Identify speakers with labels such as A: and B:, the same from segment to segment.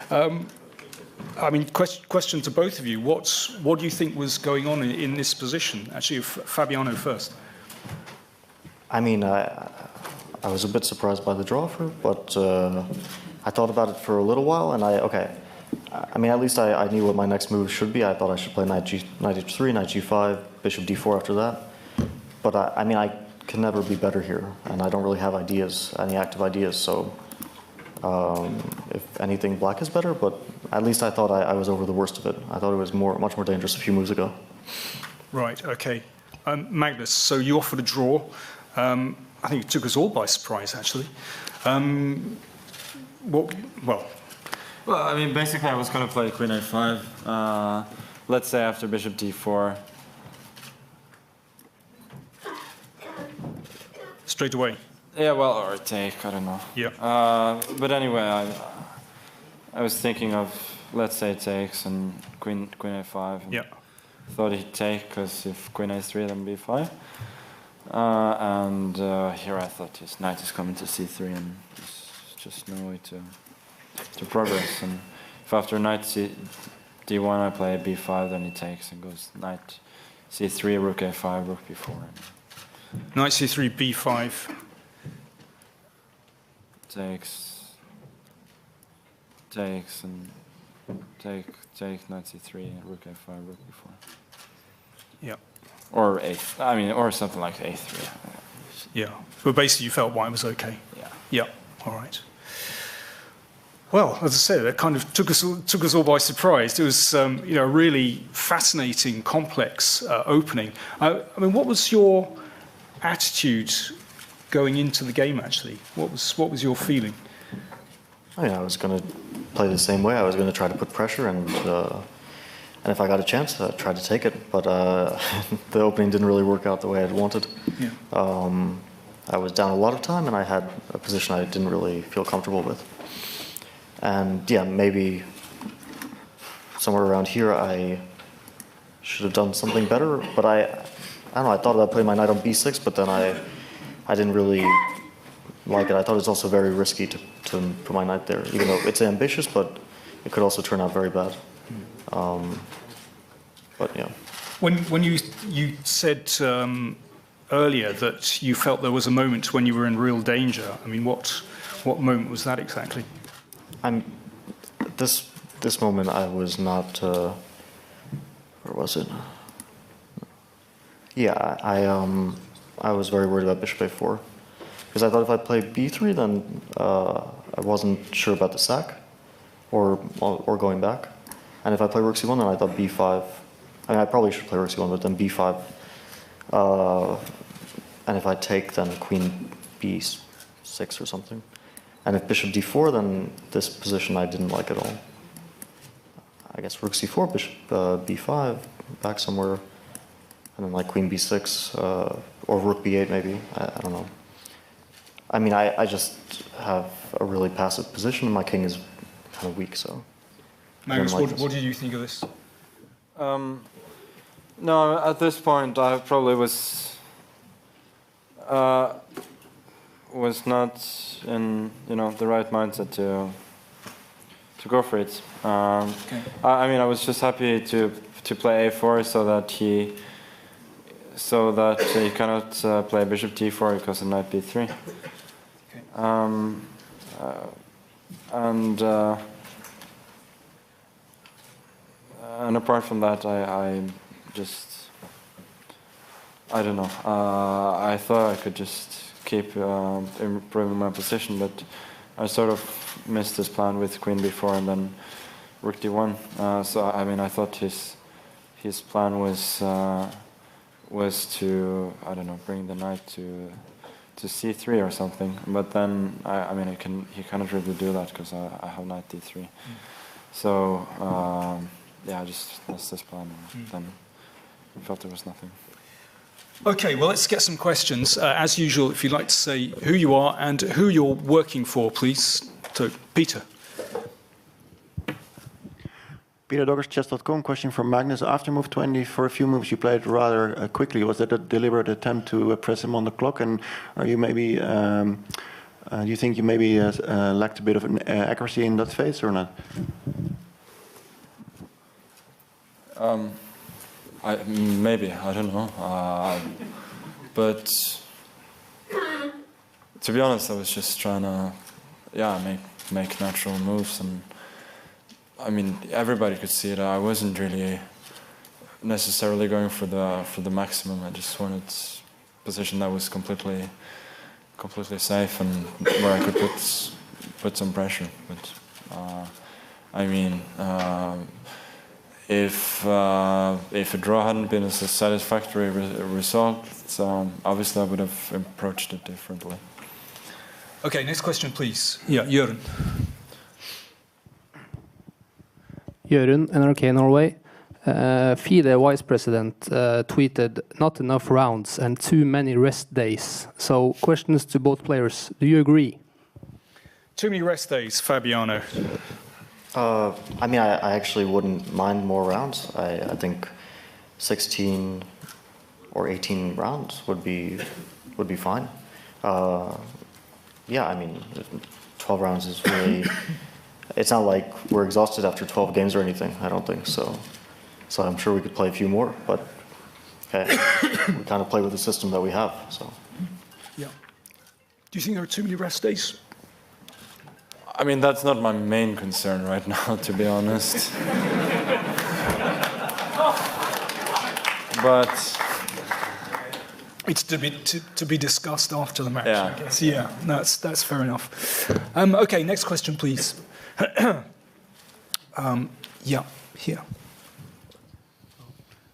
A: I mean, question to both of you. What do you think was going on in this position? Actually, Fabiano first.
B: I mean, I was a bit surprised by the draw, but I thought about it for a little while, and I mean, at least I knew what my next move should be. I thought I should play knight h3, knight g5, bishop d4 after that. But I mean, I can never be better here, and I don't really have any active ideas, so if anything, black is better, but at least I thought I was over the worst of it. I thought it was much more dangerous a few moves ago.
A: Right, okay. Magnus, so you offered a draw. I think it took us all by surprise, actually. Well,
C: I mean, basically I was going to play queen a5. Let's say after bishop d4.
A: Straight away?
C: Yeah, well, or take, I don't know.
A: Yeah.
C: But anyway, I was thinking of, let's say takes and queen a5.
A: Yeah.
C: Thought he'd take, because if queen a3, then b5. And here I thought his knight is coming to c3, and there's just no way to progress. And if after knight d1 I play b5, then he takes and goes knight c3, rook a5, rook b4.
A: Knight c3, b5.
C: Takes, and take, knight c3, rook a5, rook b4.
A: Yeah.
C: Or or something like a3.
A: Yeah. But basically you felt white was okay.
C: Yeah.
A: Yeah. All right. Well, as I said, it kind of took us all by surprise. It was a really fascinating, complex opening. I mean, what was your attitude going into the game? Actually, what was your feeling?
B: I mean, I was going to play the same way. I was going to try to put pressure, and if I got a chance, I'd try to take it. But the opening didn't really work out the way I'd wanted.
A: Yeah.
B: I was down a lot of time, and I had a position I didn't really feel comfortable with. And yeah, maybe somewhere around here I should have done something better. But I don't know. I thought about playing my knight on b6, but then I didn't really like it. I thought it was also very risky to put my knight there, even though it's ambitious, but it could also turn out very bad. But yeah.
A: When you said earlier that you felt there was a moment when you were in real danger, I mean, what moment was that exactly?
B: This moment I was not. Where was it? Yeah, I was very worried about bishop a4 because I thought if I played b3, then I wasn't sure about the sack or going back, and if I play rook c1, then I thought b5. I mean, I probably should play rook c1, but then b5. And if I take, then queen b6 or something. And if bishop d4, then this position I didn't like at all. I guess rook c4, bishop b5, back somewhere, and then like queen b6, or rook b8 maybe, I don't know. I mean, I just have a really passive position, and my king is kind of weak, so.
A: Magnus, what did you think of this?
C: No, at this point I probably was not in the right mindset to go for it.
A: Okay.
C: I mean, I was just happy to play a4 so that he cannot play bishop d4 because of knight b3.
A: Okay.
C: And apart from that, I don't know. I thought I could just keep improving my position, but I sort of missed his plan with queen b4 and then rook d1. So I mean, I thought his plan was to, I don't know, bring the knight to c3 or something. But then I mean, he cannot really do that because I have knight d3. So yeah, I just missed this plan, and then I felt there was nothing.
A: Okay, well, let's get some questions. As usual, if you'd like to say who you are and who you're working for, please. So, Peter.
D: Peter Doggers, chess.com. Question from Magnus. After move 20, for a few moves you played rather quickly. Was that a deliberate attempt to press him on the clock? And are you maybe, do you think you maybe lacked a bit of accuracy in that phase or not?
C: Maybe, I don't know. But to be honest, I was just trying to, make natural moves, and I mean, everybody could see it. I wasn't really necessarily going for the maximum. I just wanted a position that was completely safe and where I could put some pressure. But I mean, if a draw hadn't been a satisfactory result, obviously I would have approached it differently.
A: Okay, next question, please. Yeah, Jørgen.
E: Jørgen, NRK Norway. FIDE vice president tweeted not enough rounds and too many rest days. So questions to both players. Do you agree?
A: Too many rest days, Fabiano.
B: I mean, I actually wouldn't mind more rounds. I think 16 or 18 rounds would be fine. Yeah, I mean, 12 rounds is really. It's not like we're exhausted after 12 games or anything. I don't think so. So I'm sure we could play a few more, but okay, we kind of play with the system that we have. So.
A: Yeah. Do you think there are too many rest days?
C: I mean, that's not my main concern right now, to be honest. But
A: it's to be discussed after the match,
C: yeah.
A: I guess. Yeah, that's fair enough. Okay, next question, please. Yeah, here.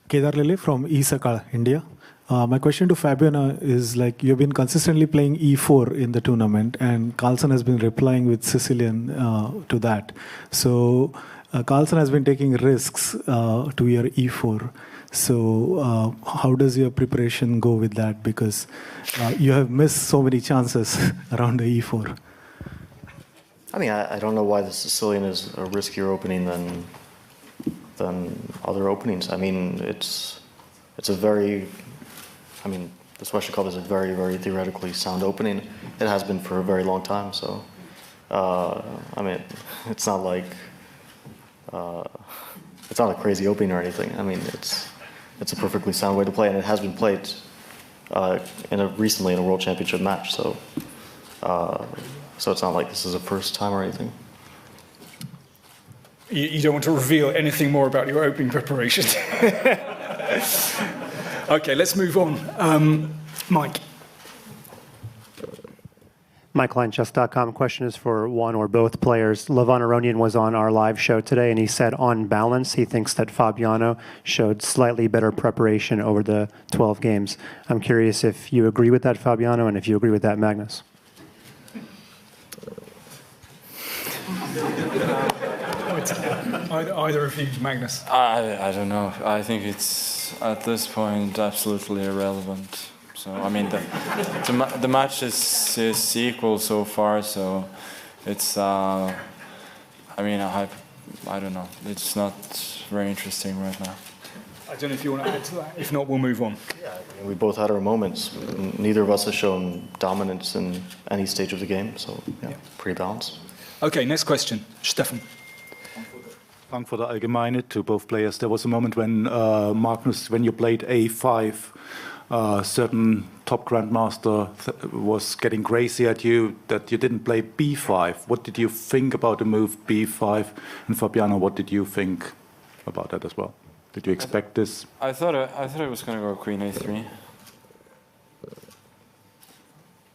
F: Kedar Lele from Isaka, India. My question to Fabiano is, like, you've been consistently playing E4 in the tournament, and Carlsen has been replying with Sicilian to that. So Carlsen has been taking risks to your E4. So how does your preparation go with that? Because you have missed so many chances around the E4.
B: I mean, I don't know why the Sicilian is a riskier opening than other openings. I mean, it's a very, I mean, the Swedish Cup is a very, very theoretically sound opening. It has been for a very long time. So, I mean, it's not like it's not a crazy opening or anything. I mean, it's a perfectly sound way to play, and it has been played recently in a World Championship match. So, so it's not like this is a first time or anything.
A: You don't want to reveal anything more about your opening preparation. Okay, let's move on. Mike.
G: MikeLineChess.com. Question is for one or both players. Levon Aronian was on our live show today, and he said, on balance, he thinks that Fabiano showed slightly better preparation over the 12 games. I'm curious if you agree with that, Fabiano, and if you agree with that, Magnus.
A: Either of you, Magnus.
C: I don't know. I think it's at this point absolutely irrelevant. So I mean, the match is equal so far. So it's I mean, I don't know. It's not very interesting right now.
A: I don't know if you want to add to that. If not, we'll move on.
B: Yeah, I mean, we both had our moments. Neither of us has shown dominance in any stage of the game. So yeah. Pretty balanced.
A: Okay, next question, Stefan.
H: Thank for the Allgemeine to both players. There was a moment when Magnus, when you played A5, certain top grandmaster was getting crazy at you that you didn't play B5. What did you think about the move B5? And Fabiano, what did you think about that as well? Did you expect this?
C: I thought it was going to go Queen A3.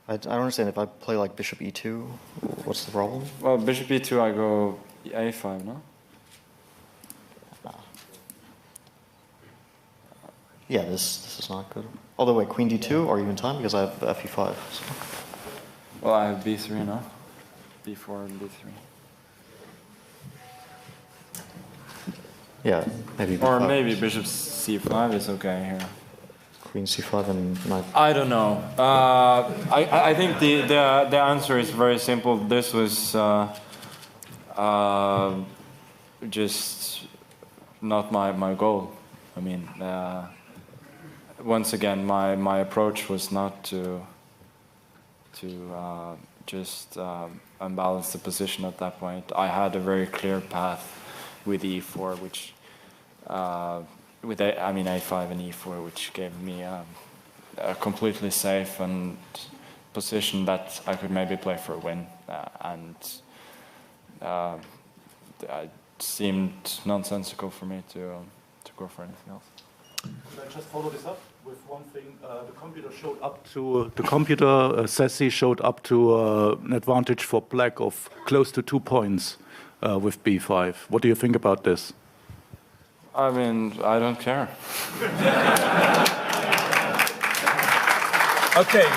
B: I don't understand. If I play like Bishop E2, what's the problem?
C: Well, Bishop E2, I go A5, no?
B: Yeah, this is not good. Although, wait, Queen D2, are you in time? Because I have FE5. So.
C: Well, I have B3 now. B4 and B3.
B: Yeah, maybe.
C: Or maybe Bishop C5 is okay here.
B: Queen C5 and Knight.
C: I don't know. I think the answer is very simple. This was just not my goal. I mean, once again, my approach was not to just unbalance the position at that point. I had a very clear path with E4, which with a5 and e4, which gave me a completely safe and position that I could maybe play for a win, and it seemed nonsensical for me to go for anything else.
H: Can I just follow this up with one thing? The computer showed up to Sessi showed up to an advantage for black of close to 2 points with b5. What do you think about this?
C: I mean, I don't care.
A: Okay.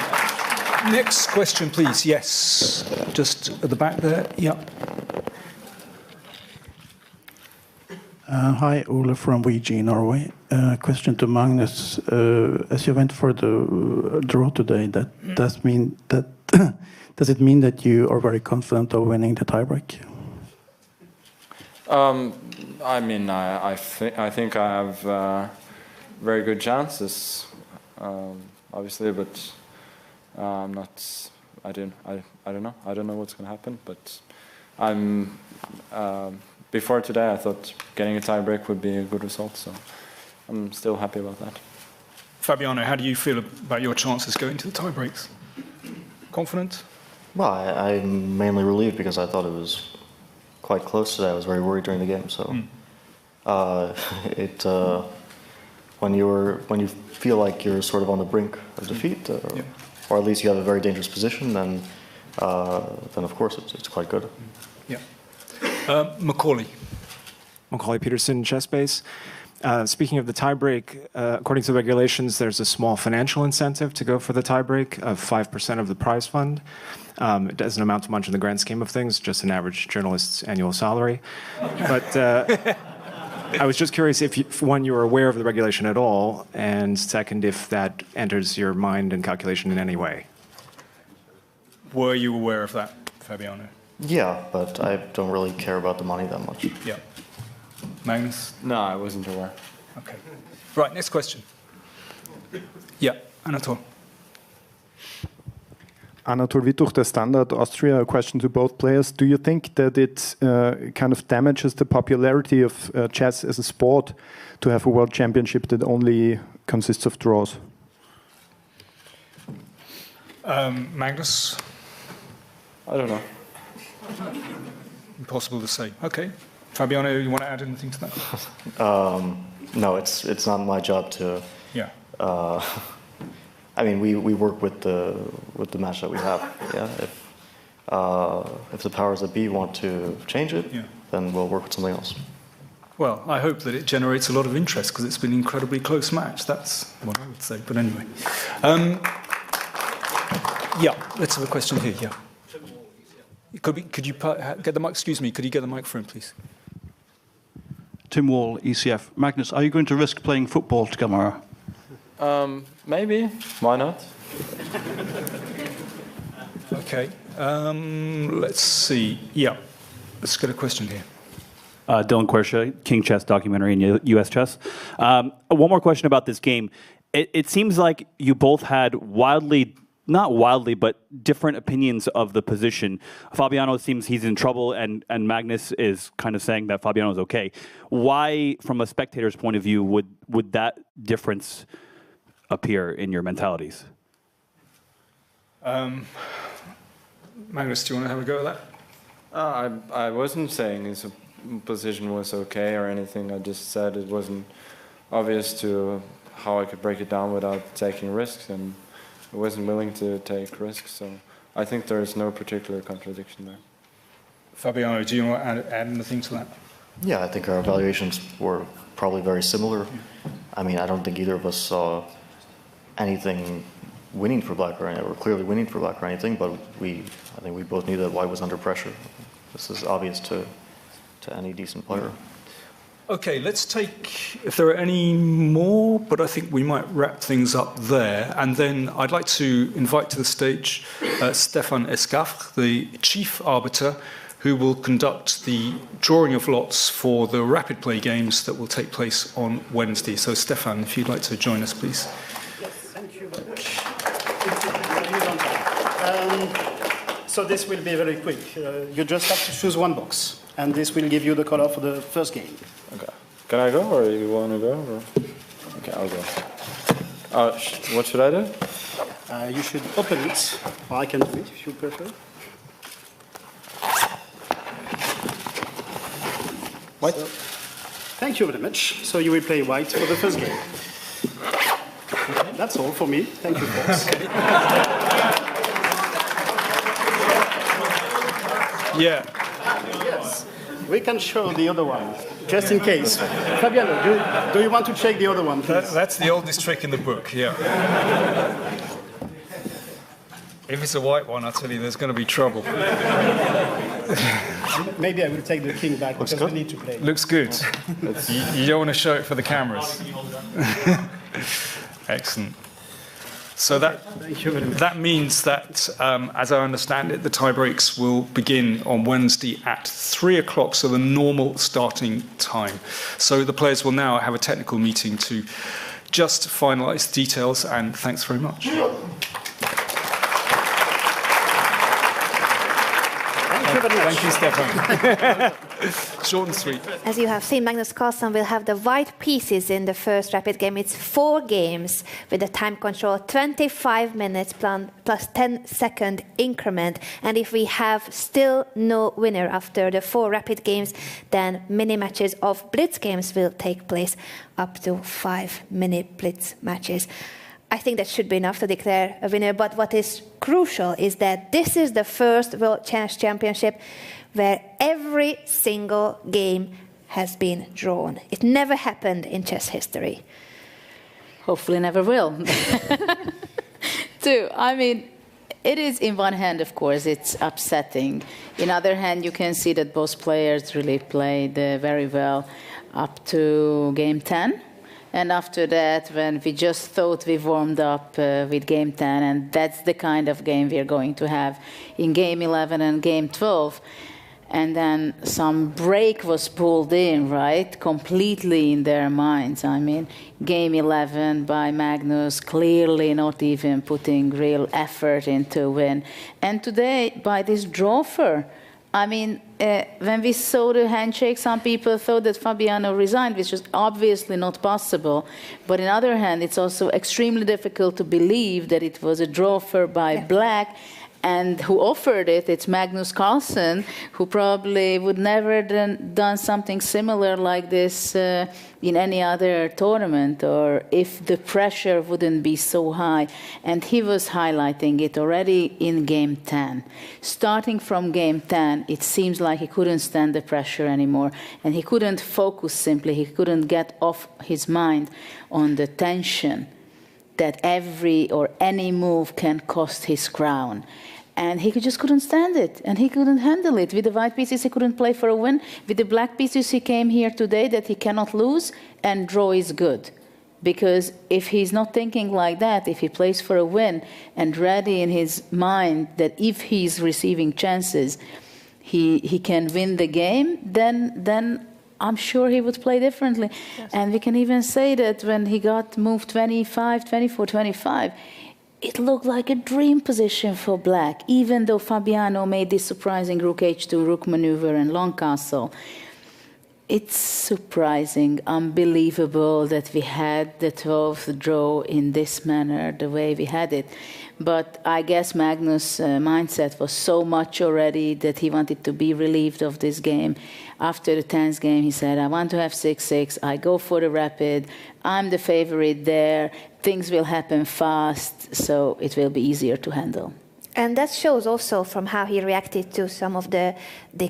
A: Next question, please. Yes, just at the back there. Yeah.
I: Hi, Ole from VG Norway. Question to Magnus. As you went for the draw today, does it mean that you are very confident of winning the tiebreak?
C: I mean, I think I have very good chances, obviously, but I'm not. I don't know. I don't know what's going to happen, but I'm. Before today, I thought getting a tiebreak would be a good result, so I'm still happy about that.
A: Fabiano, how do you feel about your chances going to the tiebreaks? Confident?
B: Well, I'm mainly relieved because I thought it was quite close today. I was very worried during the game. So, when you feel like you're sort of on the brink of defeat, or at least you have a very dangerous position, then of course it's quite good.
A: Yeah. Macaulay
J: Peterson, Chessbase. Speaking of the tiebreak, according to the regulations, there's a small financial incentive to go for the tiebreak of 5% of the prize fund. It doesn't amount to much in the grand scheme of things, just an average journalist's annual salary. But I was just curious if, one, you were aware of the regulation at all, and second, if that enters your mind and calculation in any way.
A: Were you aware of that, Fabiano?
B: Yeah, but I don't really care about the money that much.
A: Yeah. Magnus?
C: No, I wasn't aware.
A: Okay. Right, next question. Yeah, Anatol.
K: Anatol Wittuch, the Standard Austria. A question to both players. Do you think that it kind of damages the popularity of chess as a sport to have a world championship that only consists of draws?
A: Magnus?
C: I don't know.
A: Impossible to say. Okay. Fabiano, you want to add anything to that?
B: No, it's not my job to.
A: Yeah.
B: I mean, we work with the match that we have. Yeah. If the powers that be want to change it, then we'll work with something else.
A: Well, I hope that it generates a lot of interest because it's been an incredibly close match. That's what I would say. But anyway, yeah. Let's have a question here. Yeah. Could you get the mic? Excuse me. Could you get the microphone, please?
L: Tim Wall, ECF. Magnus, are you going to risk playing football tomorrow?
C: Maybe. Why not?
A: Okay. Let's see. Yeah. Let's get a question here.
M: Dylan Quersha, King Chess Documentary and US Chess. One more question about this game. It seems like you both had not wildly, but different opinions of the position. Fabiano seems he's in trouble, and Magnus is kind of saying that Fabiano is okay. Why, from a spectator's point of view, would that difference appear in your mentalities?
A: Magnus, do you want to have a go at that?
C: I wasn't saying his position was okay or anything. I just said it wasn't obvious to how I could break it down without taking risks, and I wasn't willing to take risks, so I think there is no particular contradiction there.
A: Fabiano, do you want to add anything to that?
B: Yeah, I think our evaluations were probably very similar. I mean, I don't think either of us saw anything winning for black or clearly winning for black or anything, but I think we both knew that white was under pressure. This is obvious to any decent player.
A: Okay, let's take, if there are any more, but I think we might wrap things up there. And then I'd like to invite to the stage Stéphane Escafre, the chief arbiter, who will conduct the drawing of lots for the rapid play games that will take place on Wednesday. So Stéphane, if you'd like to join us, please.
N: Yes, thank you very much. So this will be very quick. You just have to choose one box, and this will give you the color for the first game.
C: Okay. Can I go, or you want to go? Or? Okay, I'll go. What should I do?
N: You should open it, or I can do it if you prefer.
C: White.
N: So, thank you very much. So you will play white for the first game. Okay, that's all for me. Thank you, folks.
A: Yeah.
N: Yes. We can show the other one, just in case. Fabiano, do you want to check the other one, please?
A: That's the oldest trick in the book, yeah. If it's a white one, I tell you, there's going to be trouble.
N: Maybe I will take the king back because we need to play.
A: Looks good. You don't want to show it for the cameras. Excellent. So that means that, as I understand it, the tie breaks will begin on Wednesday at 3 o'clock, so the normal starting time. So the players will now have a technical meeting to just finalise details, and thanks very much.
N: Thank you,
A: Stefan. Short and sweet.
O: As you have seen, Magnus Carlsen will have the white pieces in the first rapid game. It's 4 games with a time control, 25 minutes plus 10-second increment. And if we have still no winner after the 4 rapid games, then mini matches of blitz games will take place, up to 5 mini blitz matches. I think that should be enough to declare a winner, but what is crucial is that this is the first World Chess Championship where every single game has been drawn. It never happened in chess history.
P: Hopefully never will. Too, I mean, it is, in one hand, of course, it's upsetting. In other hand, you can see that both players really played very well up to game 10. And after that, when we just thought we warmed up with game 10, and that's the kind of game we are going to have in game 11 and game 12, and then some break was pulled in, right, completely in their minds. I mean, game 11 by Magnus, clearly not even putting real effort into win. And today, by this drawer, I mean, when we saw the handshake, some people thought that Fabiano resigned, which was obviously not possible. But on the other hand, it's also extremely difficult to believe that it was a drawer by Black. And who offered it, it's Magnus Carlsen, who probably would never done something similar like this in any other tournament, or if the pressure wouldn't be so high. And he was highlighting it already in game 10. Starting from game 10, it seems like he couldn't stand the pressure anymore, and he couldn't focus simply. He couldn't get off his mind on the tension that every or any move can cost his crown. And he just couldn't stand it, and he couldn't handle it. With the white pieces, he couldn't play for a win. With the black pieces, he came here today that he cannot lose, and draw is good. Because if he's not thinking like that, if he plays for a win and ready in his mind that if he's receiving chances, he can win the game, then I'm sure he would play differently. Yes. And we can even say that when he got moved 25, 24, 25, it looked like a dream position for Black, even though Fabiano made this surprising rook h2, rook maneuver, and long castle. It's surprising, unbelievable that we had the 12th draw in this manner, the way we had it. But I guess Magnus' mindset was so much already that he wanted to be relieved of this game. After the 10th game, he said, I want to have 6-6. I go for the rapid. I'm the favorite there. Things will happen fast, so it will be easier to handle.
O: And that shows also from how he reacted to some of the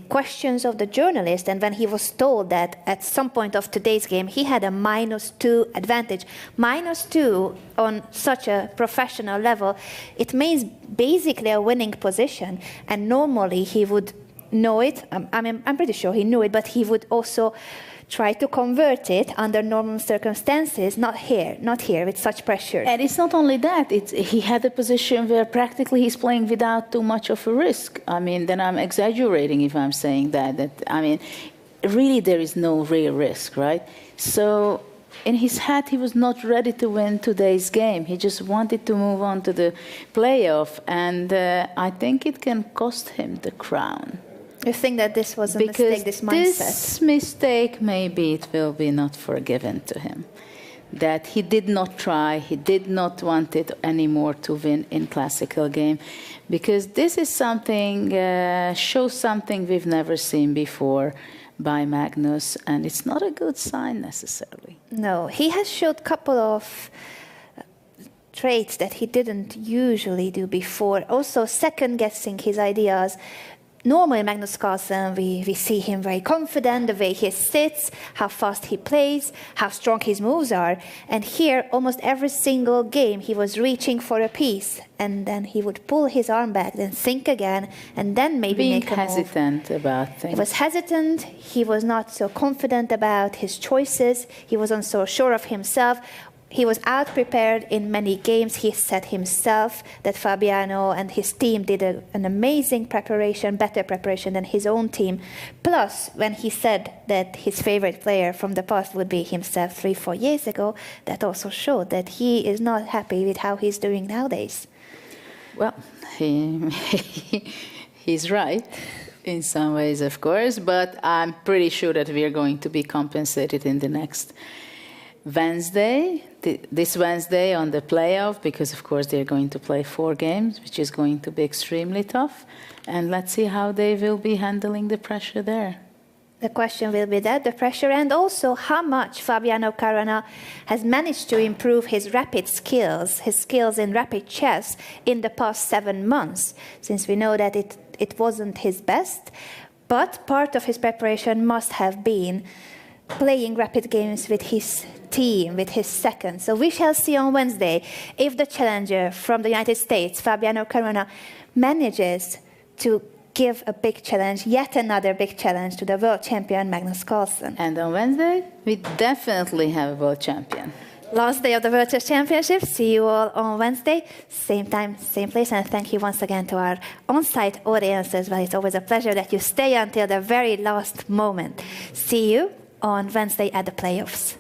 O: questions of the journalist. And when he was told that at some point of today's game, he had a -2 advantage. -2 on such a professional level, it means basically a winning position. And normally he would know it. I'm pretty sure he knew it, but he would also try to convert it under normal circumstances, not here with such pressure.
P: And it's not only that, he had a position where practically he's playing without too much of a risk. I mean, then I'm exaggerating if I'm saying that. I mean, really there is no real risk, right? So in his head, he was not ready to win today's game. He just wanted to move on to the playoff, and I think it can cost him the crown.
O: You think that this was a mistake, this mindset?
P: This mistake, maybe it will be not forgiven to him. That he did not try, he did not want it anymore to win in classical game, because this is something, shows something we've never seen before by Magnus, and it's not a good sign necessarily.
O: No, he has showed a couple of traits that he didn't usually do before. Also, second-guessing his ideas. Normally, Magnus Carlsen, we see him very confident, the way he sits, how fast he plays, how strong his moves are. And here, almost every single game, he was reaching for a piece, and then he would pull his arm back, then think again, and then maybe
P: Being
O: make a
P: hesitant
O: move.
P: about things.
O: He was hesitant, he was not so confident about his choices, he wasn't so sure of himself. He was out-prepared in many games. He said himself that Fabiano and his team did an amazing preparation, better preparation than his own team. Plus, when he said that his favorite player from the past would be himself 3-4 years ago, that also showed that he is not happy with how he's doing nowadays.
P: Well, he's right in some ways, of course, but I'm pretty sure that we are going to be compensated in the next Wednesday, this Wednesday on the playoff, because of course they're going to play 4 games, which is going to be extremely tough. And let's see how they will be handling the pressure there.
O: The question will be that, the pressure, and also how much Fabiano Caruana has managed to improve his rapid skills, his skills in rapid chess in the past 7 months, since we know that it wasn't his best. But part of his preparation must have been playing rapid games with his team, with his second. So we shall see on Wednesday if the challenger from the United States, Fabiano Caruana, manages to give a big challenge, yet another big challenge to the world champion Magnus Carlsen.
P: And on Wednesday, we definitely have a world champion.
O: Last day of the World Chess Championship. See you all on Wednesday, same time, same place. And thank you once again to our on-site audience as well. It's always a pleasure that you stay until the very last moment. See you on Wednesday at the playoffs.